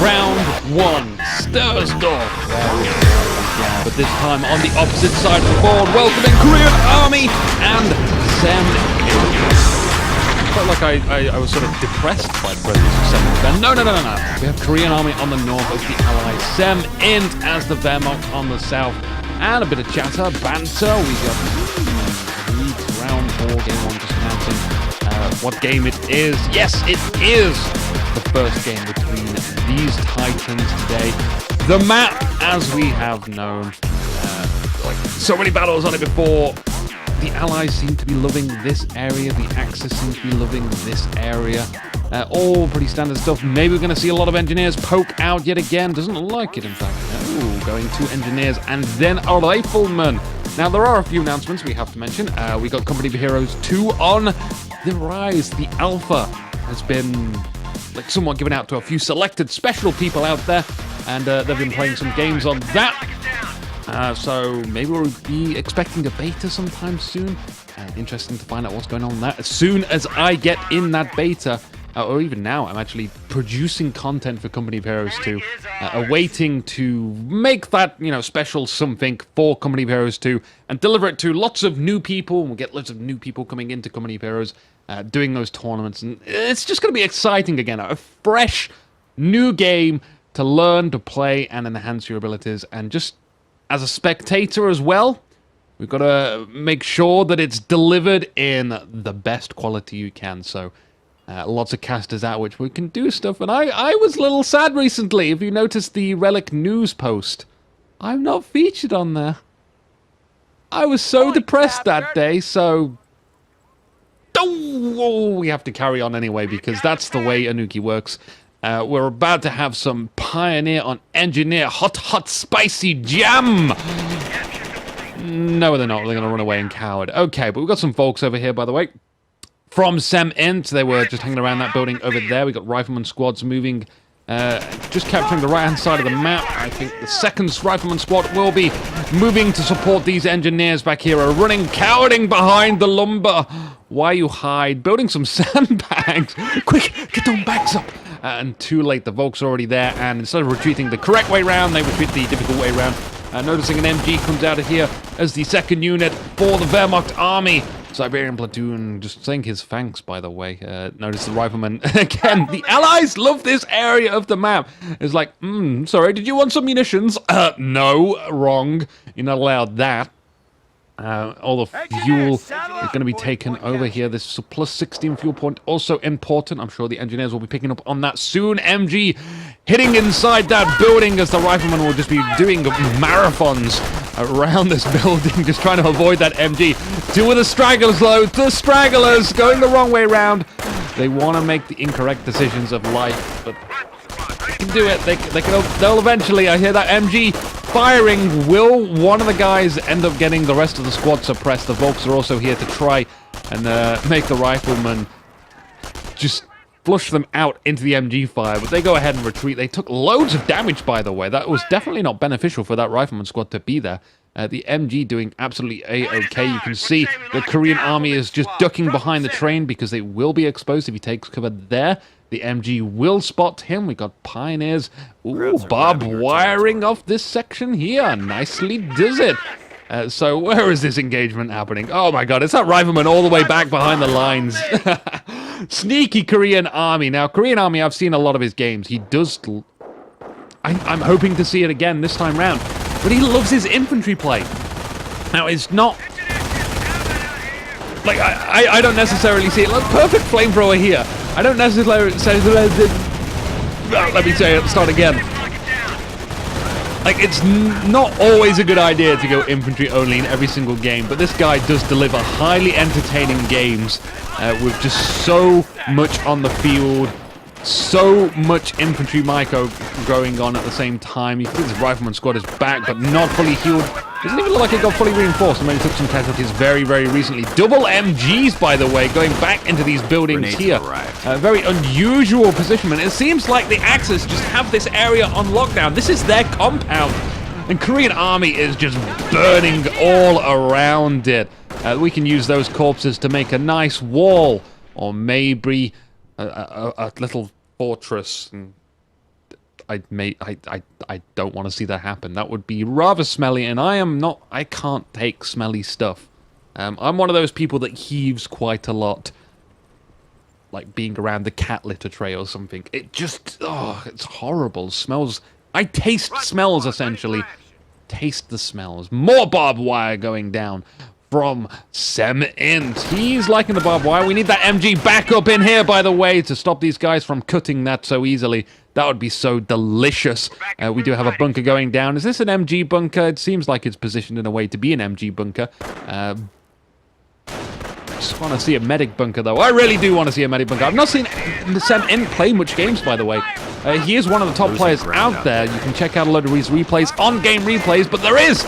round one. Stursdorf. But this time on the opposite side of the board, welcoming KoreanArmy and SemInt. Felt like I was sort of depressed by the presence of SemInt then. No. We have KoreanArmy on the north of the allies, SemInt as the Wehrmacht on the south. And a bit of chatter, banter. We got Leagues round 4, game 1 just announcing what game it is. Yes, it is the first game between these titans today. The map, as we have known, like so many battles on it before. The allies seem to be loving this area. The Axis seems to be loving this area. All pretty standard stuff. Maybe we're going to see a lot of engineers poke out yet again. Doesn't look like it, in fact. Ooh, going 2 engineers and then a rifleman. Now, there are a few announcements we have to mention. We got Company of Heroes 2 on the rise. The alpha has been like somewhat given out to a few selected special people out there, and they've been playing some games on that. So maybe we'll be expecting a beta sometime soon. Interesting to find out what's going on with that. As soon as I get in that beta, or even now, I'm actually producing content for Company of Heroes 2, awaiting to make that, special something for Company of Heroes 2 and deliver it to lots of new people. We'll get lots of new people coming into Company of Heroes, doing those tournaments, and it's just going to be exciting again. A fresh, new game to learn, to play, and enhance your abilities, and just as a spectator as well, we've got to make sure that it's delivered in the best quality you can. So lots of casters out, which we can do stuff. And I was a little sad recently. If you noticed the Relic news post, I'm not featured on there. I was so depressed that day, so we have to carry on anyway, because that's the way Inuki works. We're about to have some Pioneer on Engineer. Hot, spicy jam! No, they're not. They're going to run away and coward. Okay, but we've got some folks over here, by the way. From SemInt, they were just hanging around that building over there. We got Rifleman squads moving, just capturing the right-hand side of the map. I think the second Rifleman squad will be moving to support these engineers back here, are running, cowering behind the lumber. Why you hide? Building some sandbags. Quick, get them backs up. And too late, the Volk's already there, and instead of retreating the correct way round, they retreat the difficult way round. Noticing an MG comes out of here as the second unit for the Wehrmacht army. Siberian platoon, just saying his thanks, by the way. Notice the rifleman. Again, the allies love this area of the map. It's like, sorry, did you want some munitions? No, wrong. You're not allowed that. All the fuel is going to be taken over here. This plus 16 fuel point, also important. I'm sure the engineers will be picking up on that soon. MG hitting inside that building as the riflemen will just be doing marathons around this building, just trying to avoid that MG. 2 of the stragglers, though. The stragglers going the wrong way around. They want to make the incorrect decisions of life, but they can do it. They'll eventually. I hear that MG firing. Will one of the guys end up getting the rest of the squad suppressed? The Volks are also here to try and make the riflemen just flush them out into the MG fire, but they go ahead and retreat. They took loads of damage, by the way. That was definitely not beneficial for that rifleman squad to be there. The MG doing absolutely A-okay. You can see the KoreanArmy is just ducking behind the train because they will be exposed if he takes cover there. The MG will spot him. We got Pioneers. Ooh, barbed wiring off this section here. Nicely does it. So where is this engagement happening? Oh my god, it's that rifleman all the way back behind the lines. Sneaky KoreanArmy. Now, KoreanArmy, I've seen a lot of his games. He does... I'm hoping to see it again this time round. But he loves his infantry play. Now, it's not... Like, I don't necessarily see it. Look, perfect flamethrower here. I don't necessarily say... let me say it, start again. Like, it's not always a good idea to go infantry only in every single game, but this guy does deliver highly entertaining games with just so much on the field, so much infantry micro going on at the same time. You can see this rifleman squad is back, but not fully healed. Doesn't even look like it got fully reinforced. I mean, it took some casualties very, very recently. Double MGs, by the way, going back into these buildings here. A very unusual positionment. It seems like the Axis just have this area on lockdown. This is their compound. And KoreanArmy is just burning all around it. We can use those corpses to make a nice wall, or maybe a little fortress. And I don't want to see that happen. That would be rather smelly, and I can't take smelly stuff. I'm one of those people that heaves quite a lot, like being around the cat litter tray or something. It just, it's horrible. Smells. I taste smells, essentially. Taste the smells. More barbed wire going down from SemInt. He's liking the barbed wire. We need that MG back up in here, by the way, to stop these guys from cutting that so easily. That would be so delicious. We do have a bunker going down. Is this an MG bunker? It seems like it's positioned in a way to be an MG bunker. I just want to see a medic bunker, though. I really do want to see a medic bunker. I've not seen SemInt play much games, by the way. He is one of the top players out there. You can check out a load of his replays, on-game replays, but there is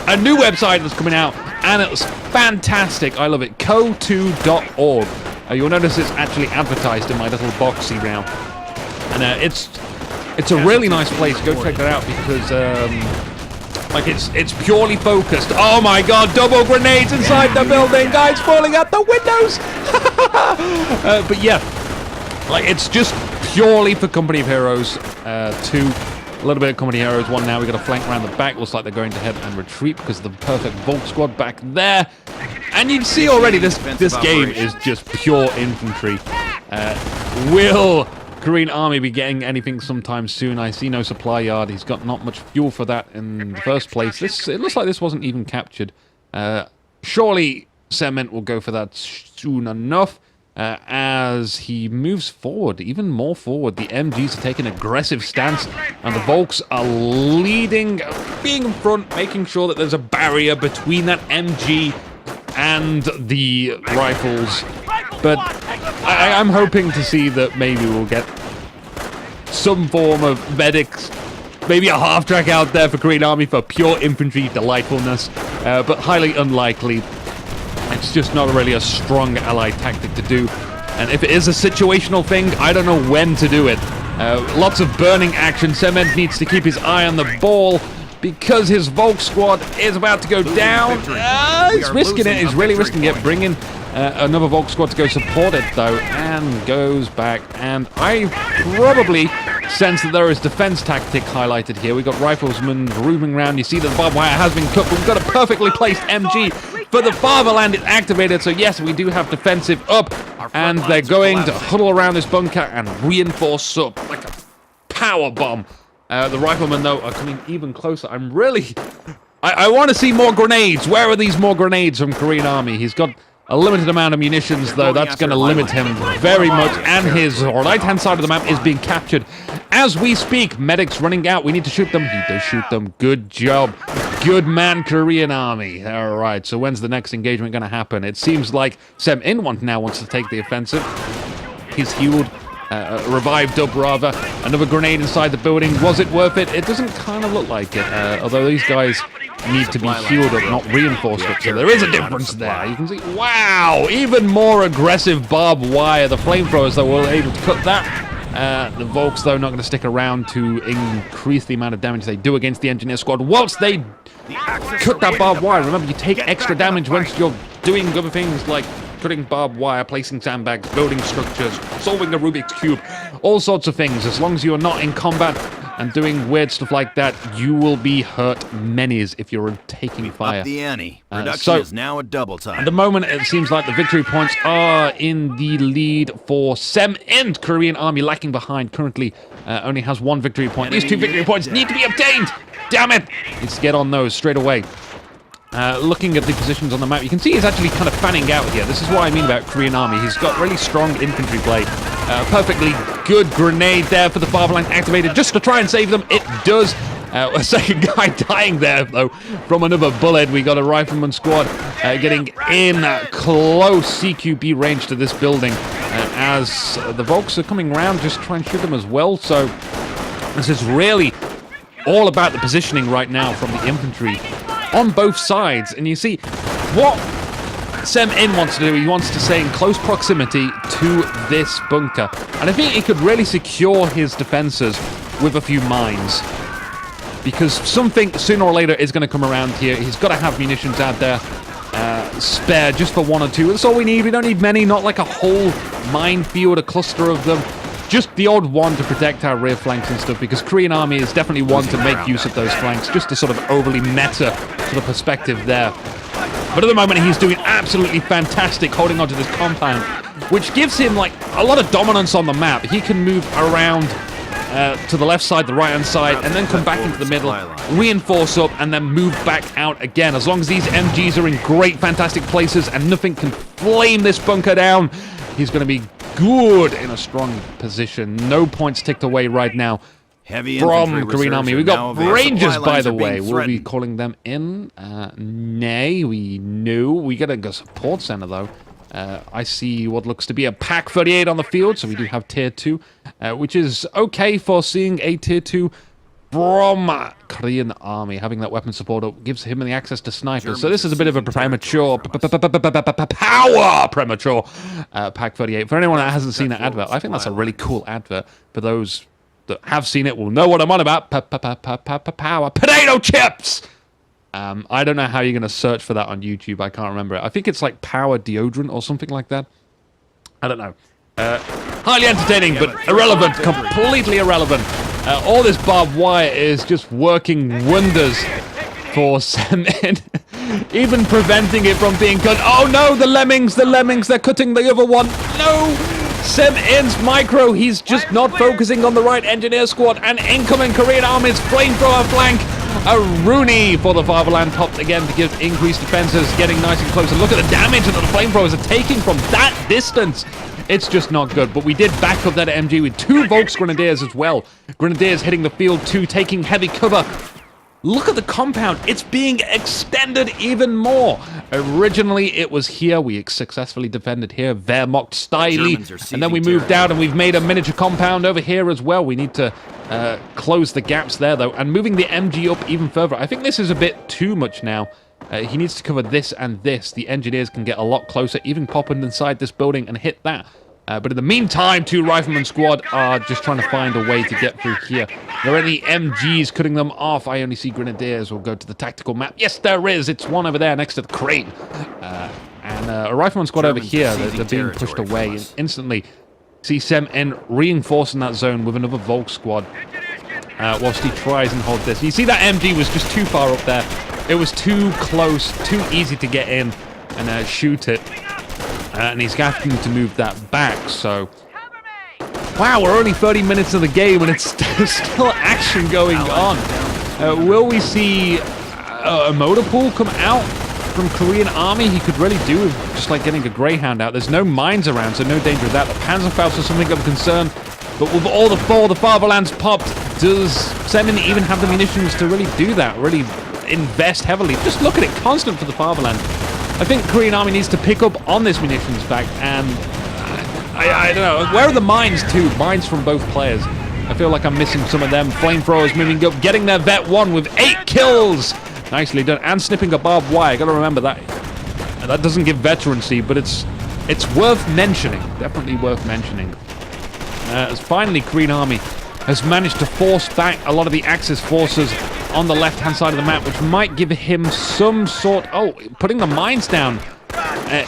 a new website that's coming out, and it's fantastic. I love it. KoH.org. You'll notice it's actually advertised in my little boxy now. And it's a really nice place. Go check that out because like it's purely focused. Oh my god, double grenades inside the building, guys falling out the windows. But yeah, like it's just purely for Company of Heroes 2. A little bit of Company of Heroes 1 now. We got a flank around the back. Looks like they're going to head and retreat because of the perfect Volk squad back there. And you can see already this game is just pure infantry. Will Korean Army be getting anything sometime soon? I see no supply yard. He's got not much fuel for that in the first place. It looks like this wasn't even captured. Surely SemInt will go for that soon enough. As he moves forward, even more forward. The MGs are taking an aggressive stance, and the Volks are leading, being in front, making sure that there's a barrier between that MG and the rifles. But I'm hoping to see that maybe we'll get some form of medics, maybe a half-track out there for Korean Army for pure infantry delightfulness, but highly unlikely. It's just not really a strong allied tactic to do. And if it is a situational thing, I don't know when to do it. Lots of burning action. SemInt needs to keep his eye on the ball because his Volk squad is about to go down. He's risking it. He's really risking it. Bringing another Volk squad to go support it, though, and goes back. And I probably sense that there is defense tactic highlighted here. We've got riflesmen rooming around. You see that the barbed wire has been cut, but we've got a perfectly placed MG. For the fatherland, it's activated, so yes, we do have defensive up, and they're going to huddle around this bunker and reinforce up like a power bomb. The riflemen, though, are coming even closer. I'm really... I want to see more grenades. Where are these more grenades from Korean Army? He's got a limited amount of munitions, though. That's going to limit him very much, and his right-hand side of the map is being captured. As we speak, medics running out. We need to shoot them. He does shoot them. Good job. Good man, Korean Army. All right, so when's the next engagement going to happen? It seems like SemInt now wants to take the offensive. He's healed, revived up, rather. Another grenade inside the building. Was it worth it? It doesn't kind of look like it, although these guys need to be healed up, not reinforced up, so there is a difference there. You can see, wow, even more aggressive barbed wire. The flamethrowers, though, were able to cut that. The Volks, though, not going to stick around to increase the amount of damage they do against the engineer squad. Whilst they cut that barbed wire, remember, you take extra damage once you're doing other things like cutting barbed wire, placing sandbags, building structures, solving a Rubik's Cube, all sorts of things. As long as you're not in combat and doing weird stuff like that, you will be hurt many's if you're taking fire. Up the ante. Production is now at double time. At the moment, it seems like the victory points are in the lead for SemInt. Korean Army lacking behind currently only has 1 victory point. These 2 victory points need to be obtained. Damn it! Needs to get on those straight away. Looking at the positions on the map, you can see he's actually kind of fanning out here. This is what I mean about Korean Army. He's got really strong infantry play. Perfectly good grenade there for the fatherland activated just to try and save them. It does. A second guy dying there, though, from another bullet. We got a rifleman squad getting in close CQB range to this building. As the Volks are coming around, just try and shoot them as well. So this is really all about the positioning right now from the infantry on both sides. And you see what SemInt wants to do. He wants to stay in close proximity to this bunker, and I think he could really secure his defenses with a few mines, because something sooner or later is going to come around here. He's got to have munitions out there spare just for 1 or 2. That's all we need. We don't need many, not like a whole minefield, a cluster of them. just the odd one to protect our rear flanks and stuff, because Korean Army is definitely one to make use of those flanks, just a sort of overly meta sort of perspective there. But at the moment, he's doing absolutely fantastic holding onto this compound, which gives him like a lot of dominance on the map. He can move around to the left side, the right-hand side, and then come back into the middle, reinforce up, and then move back out again. As long as these MGs are in great, fantastic places and nothing can flame this bunker down, he's going to be good in a strong position. No points ticked away right now from Korean Army. We've got Rangers, by the way. We'll be calling them in. Nay, we knew. We got a support center, though. I see what looks to be a Pak 38 on the field, so we do have Tier 2, which is okay for seeing a Tier 2 from Korean Army. Having that weapon support gives him the access to snipers, so this is a bit of a premature Pak 38. For anyone that hasn't seen that advert, I think that's a really cool advert. For those that have seen it will know what I'm on about. Power potato chips! I don't know how you're going to search for that on YouTube. I can't remember it. I think it's like power deodorant or something like that. I don't know. Highly entertaining, but irrelevant. Completely irrelevant. All this barbed wire is just working wonders for SemInt. Even preventing it from being cut. Oh no, the lemmings, they're cutting the other one. No! SemInt's micro, he's just not focusing on the right engineer squad, and incoming Korean Army's flamethrower flank. A Rooney for the Fatherland, popped again to give increased defenses, getting nice and close. And look at the damage that the flamethrowers are taking from that distance. It's just not good, but we did back up that MG with 2 Volksgrenadiers as well. Grenadiers hitting the field too, taking heavy cover. Look at the compound. It's being extended even more. Originally, it was here. We successfully defended here, Wehrmacht style. And then we moved out and we've made a miniature compound over here as well. We need to close the gaps there, though. And moving the MG up even further. I think this is a bit too much now. He needs to cover this and this. The engineers can get a lot closer, even pop inside this building and hit that. But in the meantime, 2 Rifleman squad are just trying to find a way to get through here. There are any MGs cutting them off. I only see Grenadiers. We'll go to the tactical map. Yes, there is. It's one over there next to the crane. And a Rifleman squad over here. They're being pushed away. And instantly, see SemInt reinforcing that zone with another Volk squad. Whilst he tries and holds this. You see that MG was just too far up there. It was too close, too easy to get in and shoot it. And he's having to move that back, so... Wow, we're only 30 minutes of the game and it's still action going on. Will we see a motor pool come out from Korean Army? He could really do with just like getting a Greyhound out. There's no mines around, so no danger of that. The Panzerfaust is something of concern. But with all the Fatherlands popped, does SemInt even have the munitions to really do that? Really invest heavily? Just look at it, constant for the Fatherland. I think Korean Army needs to pick up on this munitions fact, and I don't know. Where are the mines too? Mines from both players. I feel like I'm missing some of them. Flamethrowers moving up, getting their Vet 1 with 8 kills. Nicely done. And snipping a barbed wire. Gotta remember that. That doesn't give veterancy, but it's worth mentioning. Definitely worth mentioning. As finally Korean Army has managed to force back a lot of the Axis forces on the left-hand side of the map, which might give him some sort... Oh, putting the mines down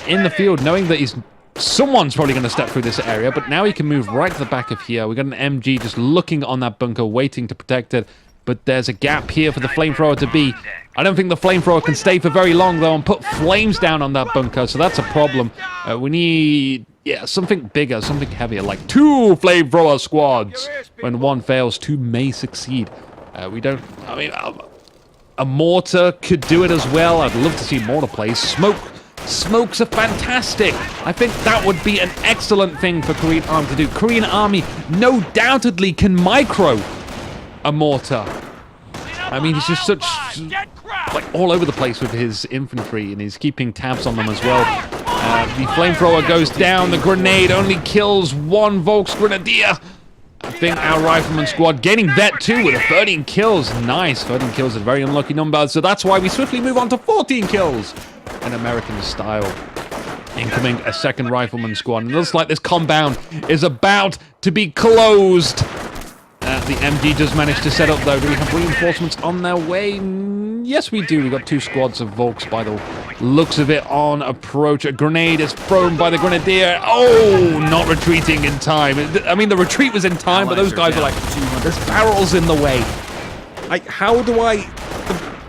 in the field, knowing that someone's probably going to step through this area, but now he can move right to the back of here. We got an MG just looking on that bunker, waiting to protect it, but there's a gap here for the flamethrower to be. I don't think the flamethrower can stay for very long, though, and put flames down on that bunker, so that's a problem. We need... Yeah, something bigger, something heavier, like 2 flamethrower squads. When one fails, 2 may succeed. We don't... I mean, a mortar could do it as well. I'd love to see mortar plays. Smokes are fantastic. I think that would be an excellent thing for Korean Army to do. Korean Army no doubtedly can micro a mortar. I mean, he's just such... like all over the place with his infantry, and he's keeping tabs on them as well. The flamethrower goes down. The grenade only kills 1 Volksgrenadier. I think our Rifleman squad gaining Vet 2 with 13 kills. Nice. 13 kills is a very unlucky number, so that's why we swiftly move on to 14 kills in American style. Incoming a second Rifleman squad. And it looks like this compound is about to be closed. The MG does manage to set up, though. Do we have reinforcements on their way? Yes, we do. We've got 2 squads of Volks by the looks of it on approach. A grenade is thrown by the Grenadier. Oh, not retreating in time. I mean, the retreat was in time, but those guys are like, there's barrels in the way. How do I...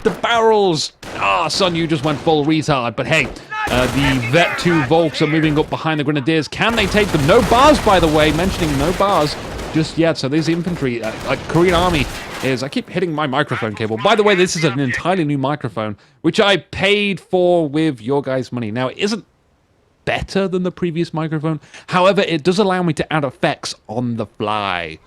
The barrels... Ah, son, you just went full retard. But hey, the Vet 2 Volks are moving up behind the Grenadiers. Can they take them? No bars, by the way. Mentioning no bars just yet. So these infantry, like Korean Army is... I keep hitting my microphone cable. By the way, this is an entirely new microphone, which I paid for with your guys' money. Now, it isn't better than the previous microphone. However, it does allow me to add effects on the fly.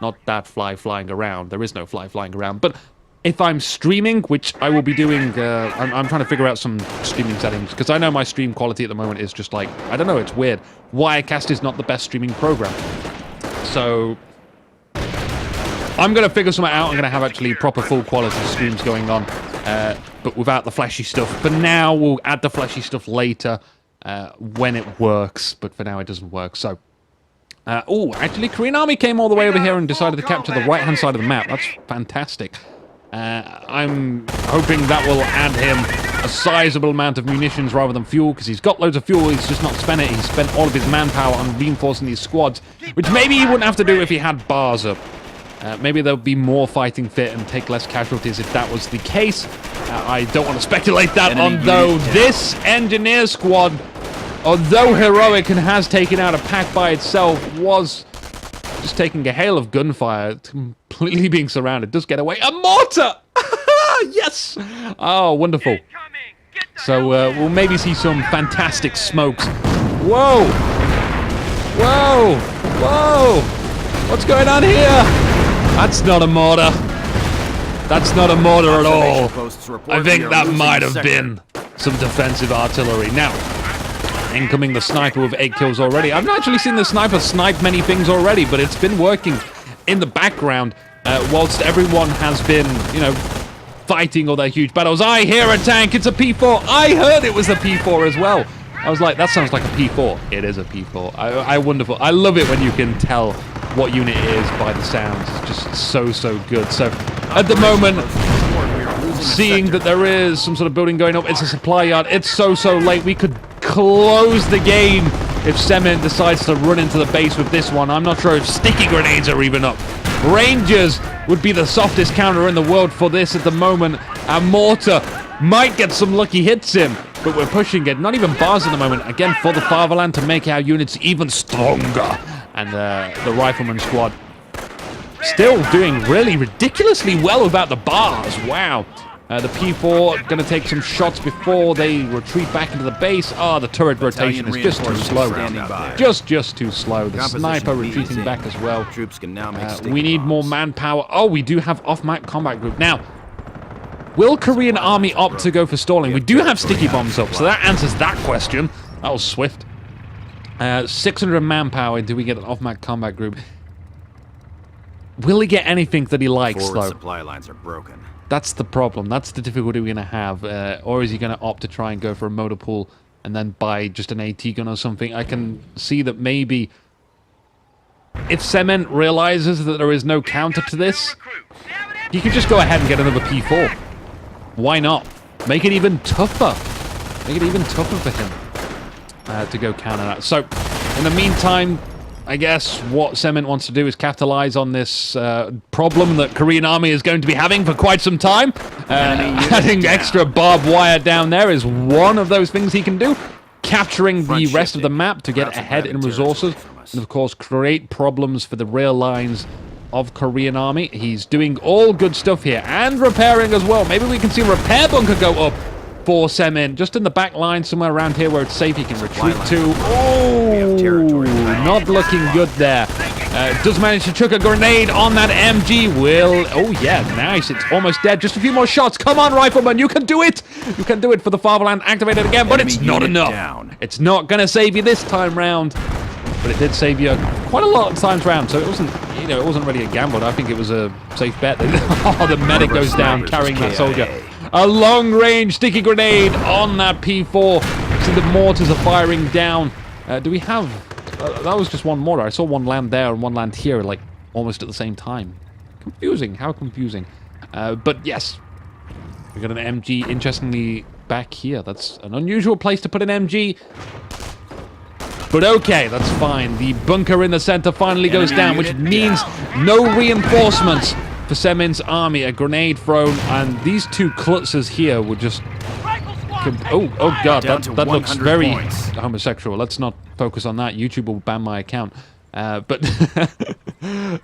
Not that fly flying around. There is no fly flying around. But if I'm streaming, which I will be doing, I'm trying to figure out some streaming settings, because I know my stream quality at the moment is just like, I don't know, it's weird. Wirecast is not the best streaming program. So I'm going to figure something out. I'm going to have actually proper full quality streams going on, but without the flashy stuff. For now, we'll add the flashy stuff later when it works, but for now it doesn't work. So, oh, actually, Korean Army came all the way over here and decided to capture the right-hand side of the map. That's fantastic. I'm hoping that will add him a sizable amount of munitions rather than fuel, because he's got loads of fuel, he's just not spent it. He's spent all of his manpower on reinforcing these squads, which maybe he wouldn't have to do if he had bars up. Maybe there'll be more fighting fit and take less casualties if that was the case. I don't want to speculate that on, though. This engineer squad, although heroic and has taken out a pack by itself, was just taking a hail of gunfire, completely being surrounded. Does get away. A mortar! Yes! Oh, wonderful. So we'll maybe see some fantastic smokes. Whoa! Whoa! Whoa! What's going on here? That's not a mortar. That's not a mortar at all. I think that might have been some defensive artillery. Now, incoming the sniper with 8 kills already. I've not actually seen the sniper snipe many things already, but it's been working in the background whilst everyone has been, you know, fighting all their huge battles. I hear a tank. It's a P4. I heard it was a P4 as well. I was like, that sounds like a P4. It is a P4. I wonderful. I love it when you can tell what unit it is by the sounds. It's just so good. So at the moment, seeing that there is some sort of building going up, it's a supply yard. It's so late. We could close the game if SemInt decides to run into the base with this one. I'm not sure if sticky grenades are even up. Rangers would be the softest counter in the world for this at the moment. A mortar might get some lucky hits in, but we're pushing it. Not even bars at the moment. Again, for the fatherland to make our units even stronger. And the rifleman squad still doing really ridiculously well without the bars. Wow. The P4 going to take some shots before they retreat back into the base. Oh, the turret rotation is just too slow. Just too slow. The sniper retreating back as well. We need more manpower. Oh, we do have off-map combat group. Now, will Korean Army opt to go for stalling? We do have sticky bombs up, so that answers that question. That was swift. 600 manpower. Do we get an off-map combat group? Will he get anything that he likes, though? Supply lines are broken. That's the problem. That's the difficulty we're going to have. Or is he going to opt to try and go for a motor pool and then buy just an AT gun or something? I can see that maybe if SemInt realizes that there is no counter to this, he could just go ahead and get another P4. Why not? Make it even tougher. Make it even tougher for him to go counter that. So, in the meantime, I guess what SemInt wants to do is capitalize on this problem that Korean Army is going to be having for quite some time. Adding extra barbed wire down there is one of those things he can do. Capturing the rest of the map to get ahead in resources. And of course, create problems for the rail lines of Korean Army. He's doing all good stuff here. And repairing as well. Maybe we can see a repair bunker go up for SemInt. Just in the back line, somewhere around here where it's safe, he can retreat to. Oh, not looking good there. Does manage to chuck a grenade on that MG. Will. Oh, yeah, nice. It's almost dead. Just a few more shots. Come on, Rifleman. You can do it. You can do it for the fatherland. Activate it again, but it's not enough. It's not going to save you this time round. But it did save you quite a lot of times round. So it wasn't, you know, it wasn't really a gamble. I think it was a safe bet. Oh, the medic goes down carrying that soldier. A long-range sticky grenade on that P4. So the mortars are firing down. Do we have... that was just one mortar. I saw one land there and one land here, like, almost at the same time. Confusing. How confusing. But yes, we got an MG, interestingly, back here. That's an unusual place to put an MG. But okay, that's fine. The bunker in the center finally goes down, which means no reinforcements for SemInt's army. A grenade thrown, and these two klutzes here would just... Oh god, that looks very homosexual. Let's not focus on that. YouTube will ban my account. But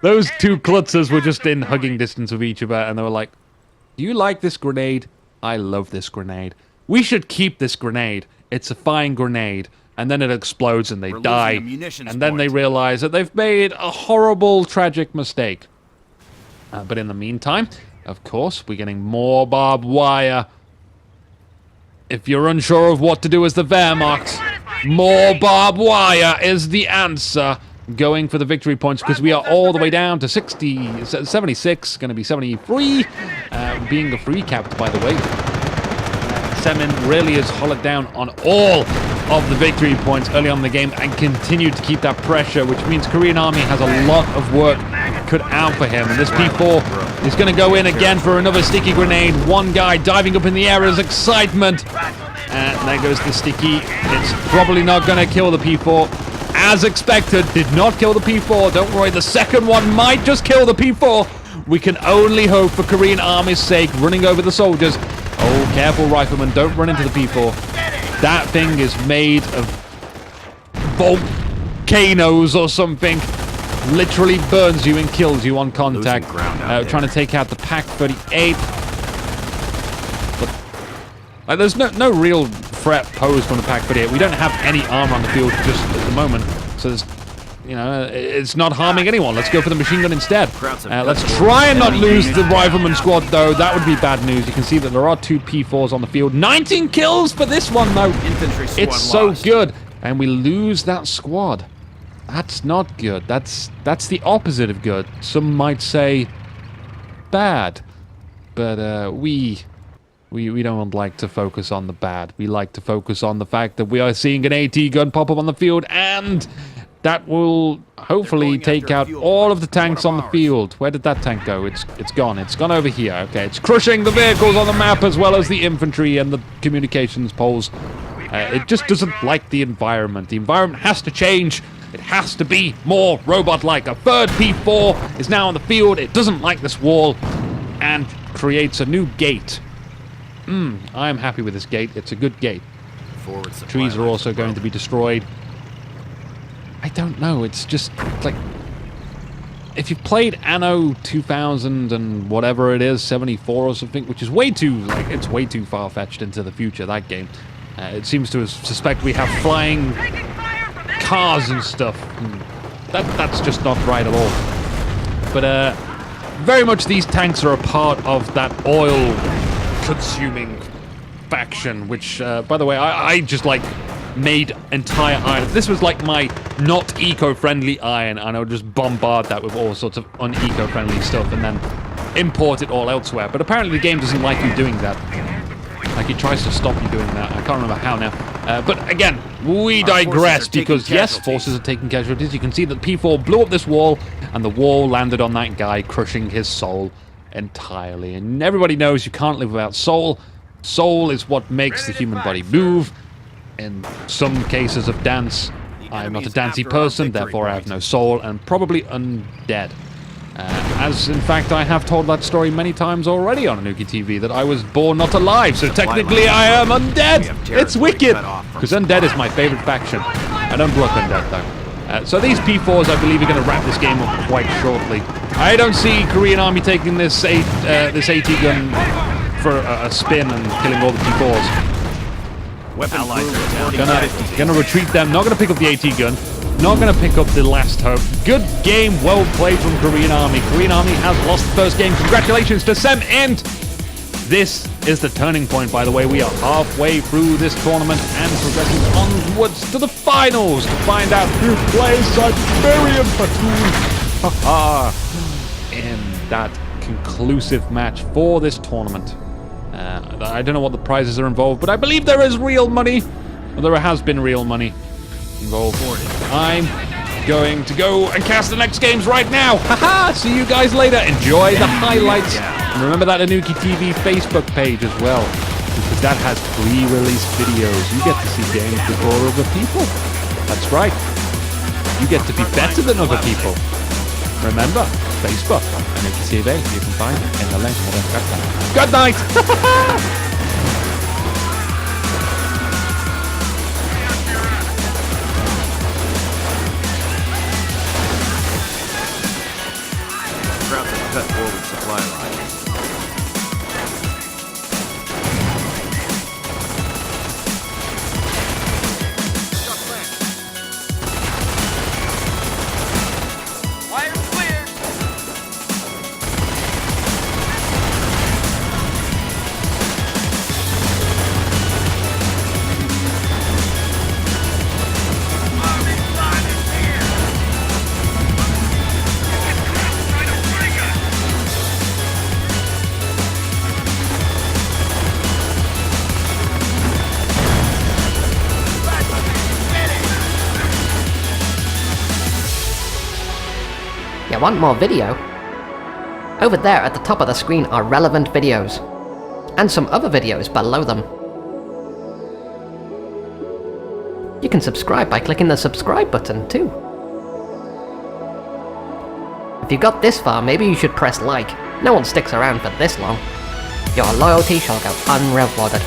those two klutzes were just in hugging distance of each other, and they were like, do you like this grenade? I love this grenade. We should keep this grenade. It's a fine grenade. And then it explodes and they die. And then they realize that they've made a horrible, tragic mistake. But in the meantime, of course, we're getting more barbed wire. If you're unsure of what to do as the Wehrmacht, more barbed wire is the answer. Going for the victory points because we are all the way down to 76, going to be 73. Being a free capped, by the way. SemInt really has hollowed down on all of the victory points early on in the game and continued to keep that pressure, which means KoreanArmy has a lot of work cut out for him. And this P4 is going to go in again for another sticky grenade. One guy diving up in the air as excitement. And there goes the sticky. It's probably not going to kill the P4. As expected, did not kill the P4. Don't worry, the second one might just kill the P4. We can only hope for KoreanArmy's sake, running over the soldiers. Oh, careful, rifleman, don't run into the P4. That thing is made of volcanoes or something. Literally burns you and kills you on contact. Trying to take out the Pak-38. But there's no real threat posed from the Pak-38. We don't have any armor on the field just at the moment. So there's, it's not harming anyone. Let's go for the machine gun instead. Let's try and not lose the rifleman squad, though. That would be bad news. You can see that there are two P4s on the field. 19 kills for this one, though. It's so good. And we lose that squad. That's not good. That's the opposite of good. Some might say bad. But we don't like to focus on the bad. We like to focus on the fact that we are seeing an AT gun pop up on the field, and that will hopefully take out all of the tanks on the field. Where did that tank go? It's gone. It's gone over here. Okay, it's crushing the vehicles on the map as well as the infantry and the communications poles. It just doesn't like the environment. The environment has to change. It has to be more robot-like. A third P4 is now on the field. It doesn't like this wall and creates a new gate. I am happy with this gate. It's a good gate. Trees are also going to be destroyed. I don't know. It's just like, if you've played Anno 2000 and whatever it is, 74 or something, which is way too, it's way too far-fetched into the future, that game. It seems to suspect we have flying cars and stuff. That's just not right at all. But very much these tanks are a part of that oil-consuming faction, which, by the way, I just, made entire iron. This was like my not eco-friendly iron, and I would just bombard that with all sorts of un-eco-friendly stuff and then import it all elsewhere. But apparently the game doesn't like you doing that. Like, it tries to stop you doing that. I can't remember how now. But again, we digress because, yes, forces are taking casualties. You can see that P4 blew up this wall, and the wall landed on that guy, crushing his soul entirely. And everybody knows you can't live without soul. Soul is what makes the human body move. In some cases of dance, I am not a dancey person, therefore I have no soul, and probably undead. As, in fact, I have told that story many times already on Inuki TV, that I was born not alive, so technically I am undead! It's wicked! Because undead is my favorite faction. I don't block undead, though. So these P4s, I believe, are going to wrap this game up quite shortly. I don't see KoreanArmy taking this AT gun for a spin and killing all the P4s. Gonna retreat them. Not gonna pick up the AT gun. Not gonna pick up the last hope. Good game, well played from KoreanArmy. KoreanArmy has lost the first game. Congratulations to SemInt. This is the turning point, by the way. We are halfway through this tournament and progressing onwards to the finals to find out who plays Siberian Platoon. In that conclusive match for this tournament. I don't know what the prizes are involved, but I believe there is real money. Or there has been real money involved. I'm going to go and cast the next games right now. Haha! See you guys later. Enjoy the highlights. And remember that Inuki TV Facebook page as well, because that has pre-release videos. You get to see games before other people. That's right. You get to be better than other people. Remember, Facebook, Inuki TV. You can find it in the link. Good night. Cut forward supply line. Wire clear. Army line is here. You want more video? Over there at the top of the screen are relevant videos, and some other videos below them. You can subscribe by clicking the subscribe button too. If you got this far, maybe you should press like. No one sticks around for this long. Your loyalty shall go unrewarded.